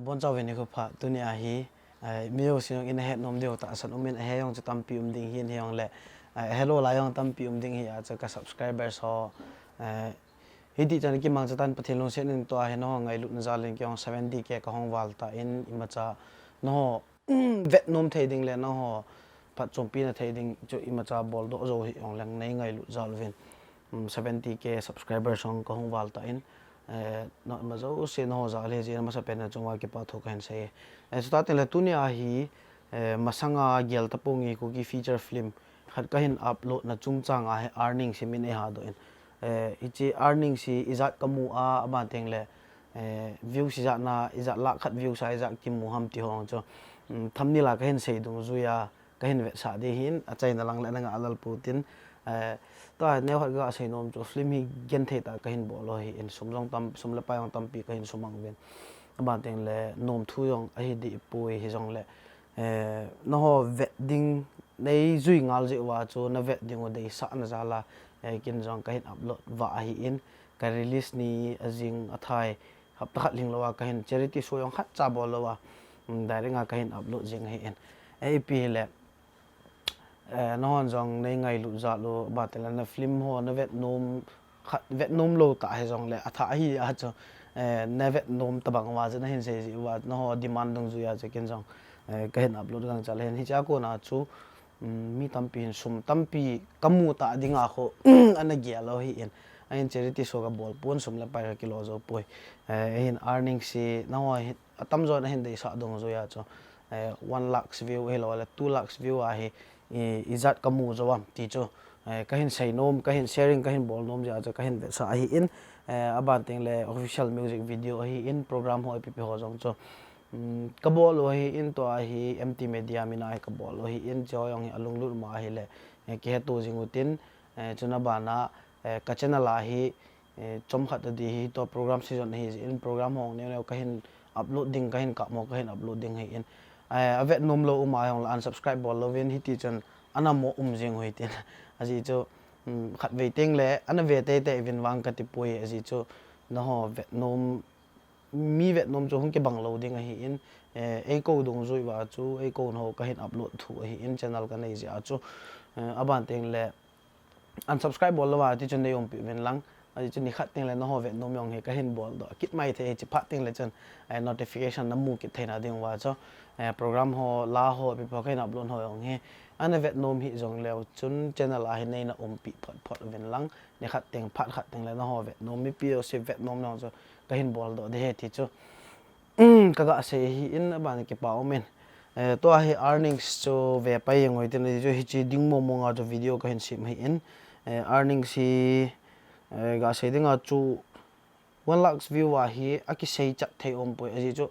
bon chaw veni ko pha tunia hi mio sinong in het nom deu ta san umin he yong tam pi ding hin heong le hello la yong tam pi ding hi a cha ka subscribers ho hi ti chan ki mang chatan pathelong sen in to he no ngai lu na zaleng kyong 70k ka hong wal ta in imacha no vet nom thei ding le no ho pat chompi na thei ding chu imacha bol do zo hi ong lang nei ngai lu zal vin 70k subscribers hong ka hong wal ta in nó mà dấu xin họ giả lệ gì mà sẽ bên trong ngoài cái bảo thủ cái này start là tu nia hi mà sang Gelta Pong'e của cái feature film khát cái hình upload na chung chang earning si min ha do in ichi earning si izat kamu ban teng le view si za na izat la khat view sai za kim mu ham ti hong cho thamni la cái hình sei dung zuya cái hình ve sa de hin a chai na lang la nga alal putin ta neo hat ga sei nom cho film hi gen the ta ka hin bo lo hi in sumjong tam sumla pa yong tam pi ka hin sumang ven ba teng le nom thu yong a hi di pui hi jong le no ho wedding nei zui ngal je wa cho na wedding o dei sa na za la kin jong ka hin upload wa hi in ka release ni azing athai hap ta khat ling lo wa ka hin charity show yong khat cha bo lo wa direct nga ka hin upload jing hi in ap le nó hòn dòng này ngày lụt giạt lo bà tên là film ho nó vẹt nôm lâu tại dòng lệ thả hi cho nó vẹt nôm tập bằng hóa nó hiện gì và nó ho demand đông duy cho kiến dòng cái hiện upload gang trả lên thì chắc cô nào chú mi tampi sum tampi kamu ta đi ngã khô anh ấy ghé lo hi in anh charity show cái ball pun sum là bảy kilo rồi pui hiện earning si nó ho tâm rồi nó hiện để sợ đông duy cho 1 lakhs view hello là 2 lakhs view hi izat kamu zawam ti cho kahin sei nom kahin sharing kahin bol nom ja cho kahin sa hi in aban teng le official music video hi in program ho pp ho jong cho kabol lo hi in to hi mt media mina hi kabol lo hi in cho yong hi alung lu ma hi le ke to jingutin chuna bana ka channel la hi chom khat di hi to program season hi in program hong ne kahin uploading kahin ka mo kahin uploading hi in avet nom lo umai hong unsubscribe bol lo ven hi ti chon anamo jing hoi tin aji cho khat ve teng le ana ve te vin wang ka ti pui aji cho no ho vet nom mi vet nom cho hong ke bang lo ding hi in e ko dong zui wa chu e ko no ka hin upload thu hi in channel ka nei ja chu aban teng le unsubscribe bol lo wa ti chon ne yom pi ven lang aji chu ni khat teng le no ho vet nom yong he ka hin bol do kit mai the chi phat teng le chon notification namu ki theina ding wa cho program ho la ho pi pa kain upload ho yong he ana vet nom hi jong leo chun channel a hi nei na pi phot ven lang ne khat teng phat khat teng le na ho vet nom mi pi o se vet nom nong cho ka hin bol do de he ti chu ka ga se hi in ba ne ke pa omen to hi earnings cho ve pa yeng hoi tin jo hi chi ding mo nga jo video ka hin sim hi in earnings hi ga se ding a chu 1 lakhs view wa hi aki sei chat thei om poi aji chu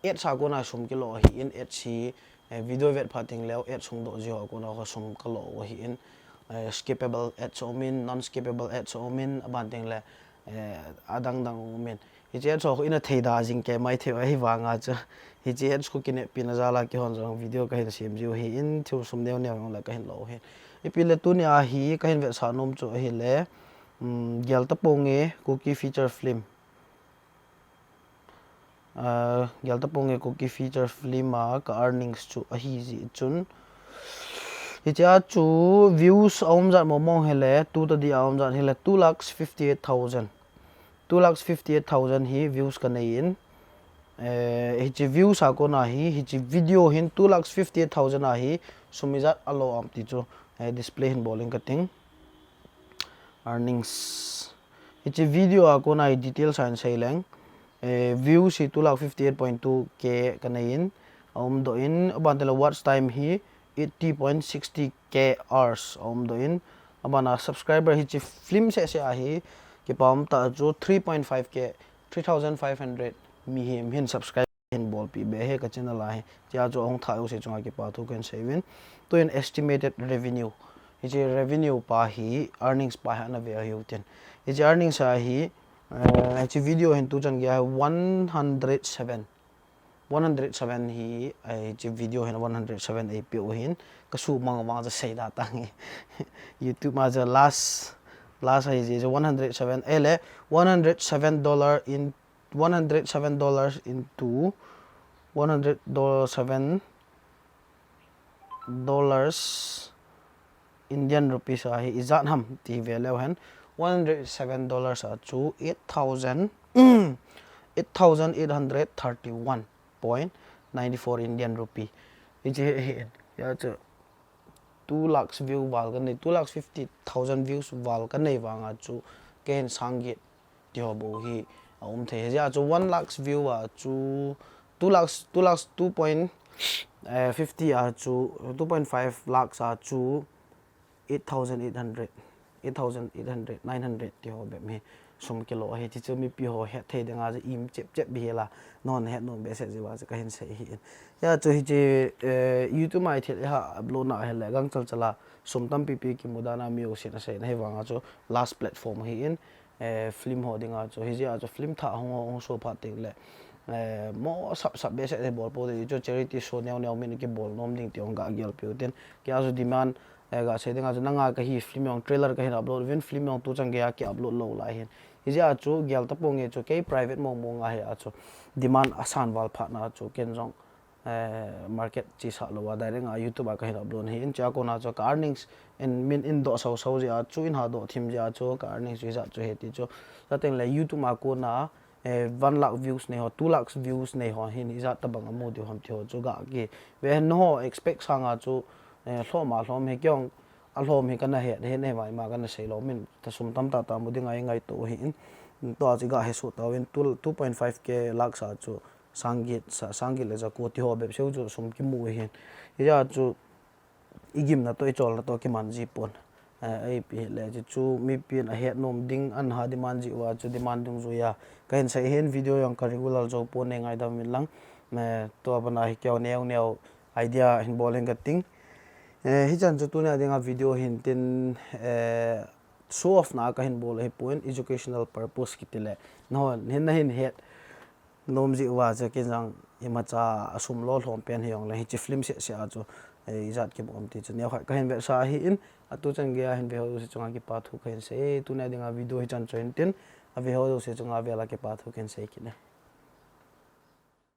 et sa ko na sum kilo hi in et si video vet phating leo et sung do jo ko na ko sum kalo hi in skippable et so min non skippable et so min aban teng le adang dang min hi che so in a thei da jing ke mai theu hi wanga cha hi che et ko kine pin za ki hon jong video ka hin sim ju hi in thu sum neu neu la ka hin lo hi ipile tu ni a hi ka hin vet sa nom chu hi le Gelta Pong'e cookie feature film Gelta Pong'e cookie feature film ka earnings chu a hi ji chun hi cha chu views om zat mo mong hele tu ta di om zat hele 2,58,000 2,58,000 hi views ka nei in hi chi views a ko na hi chi video hin 2,58,000 a hi sumizat alo am ti chu display hin bowling ka ting earnings it's a video ako na details and sailing views si 2,58.2k kanain do in abantela watch time hi 80.60k hours do in abana subscriber hi chi film se ahi ke pam ta jo 3.5k 3,500 mi hin subscribe hin bol pi be he ka channel a hi cha jo ong tha se chunga ke pa tu kan savin to in estimated revenue hi revenue pa hi earnings pa ha na ve hi uten hi earnings a hi chi video hin tu chan gya 107 hi chi video hin 107 ap o hin ka su mang ma ja sei da tang youtube ma ja last hai ji 107 ele $107 in $107 into $107 Indian rupees hi izat ham ti value han $107 chu 8,831.94 Indian rupee ichi ya chu 2 lakhs view wal kan nei 2,50,000 views wal kan nei wanga chu ken sangit tio bo hi the ja chu 1 lakhs view chu 2 lakhs 2.50 chu 2.5 lakhs chu 8,800 900 tio be me sum kilo he ti chu mi pi ho he the denga je im chep bi la non he non be se jiwa je ka hin se hi ya chu hi je youtube mai the ha upload na he la gang chala sum tam pi ki mudana mi o sin se na he wanga chu last platform hi in film ho dinga chu hi je chu film tha hong so pha te le mo sap be se bol po de chu charity show nyaw min ki bol nom ding tiong ga gel pi ten kya ju demand ga se dinga chu nanga ka hi film yong trailer ka hin upload vin film yong tu chang ge ki upload lo la hin ija chu Gelta Pong'e chu ke private mo nga he chu demand asan wal pha na chu ken jong market chi sa lo wa direct a youtube ka hin upload hi in cha ko na chu earnings in min in do so ja chu in ha do thim ja chu ka earnings ja chu he ti chu ta teng le youtube ma ko na 1 lakh views ne ho 2 lakhs views ne ho hin ija ta bang mo de ham thio chu ga ge we no expect sanga chu hlom he kyong alhom hi kana he ne mai ma kana sei lo min ta sum tam ta mu dinga ngai to hi in to a chiga he su ta win 2.5k lakhs chu sangit le ja ko ti ho be seu chu sum ki mu hi ya chu igim na to chol na to ki man ji pon ai pi le chu mi pin a he nom ding an ha demand ji wa chu demand dung zu ya ka hin sai hen video yang ka regular jo pon ne ngai da min lang me to bana hi kyaw neu idea hin bowling ka ting hi chan chu tu na dinga video hin tin show off na ka hin bol he point educational purpose ki tile no hin na hin het nom ji wa cha ke jang imacha asum lo hlom pen hiong la hi chi film se a chu izat ke bom ti chu ne ka hin ve sa hi in atu chang ge hin ve ho se chunga ki pa thu khen se tu na dinga video hi chan chen tin a ve ho se chunga ve la ke pa thu khen se ki ne